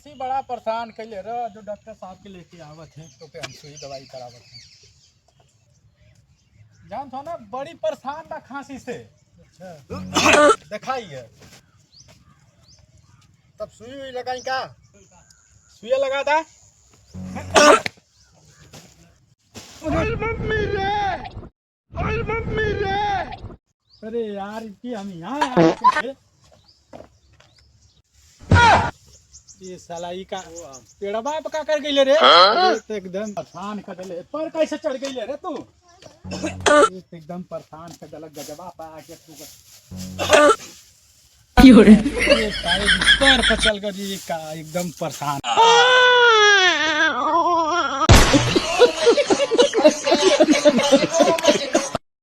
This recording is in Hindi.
खांसी बड़ा परेशान कैले रह जो डॉक्टर साहब के लेके आवत है तो पे हम सुई दवाई करावत है। जान थो ना बड़ी परेशान बा खांसी से। अच्छा दिखाइए तब सुई हुई लगाई का? सुई लगा दा। मम्मी रे अरे यार इसकी हम यहाँ ये साला ई का पेड़वा पे का कर गइले रे? तो एकदम परेशान कर देले पर कैसे चढ़ गइले रे तू? एकदम परेशान कर देलक गजबा पा आके तू ये सारे बिस्तर पर चल गई का एकदम परेशान।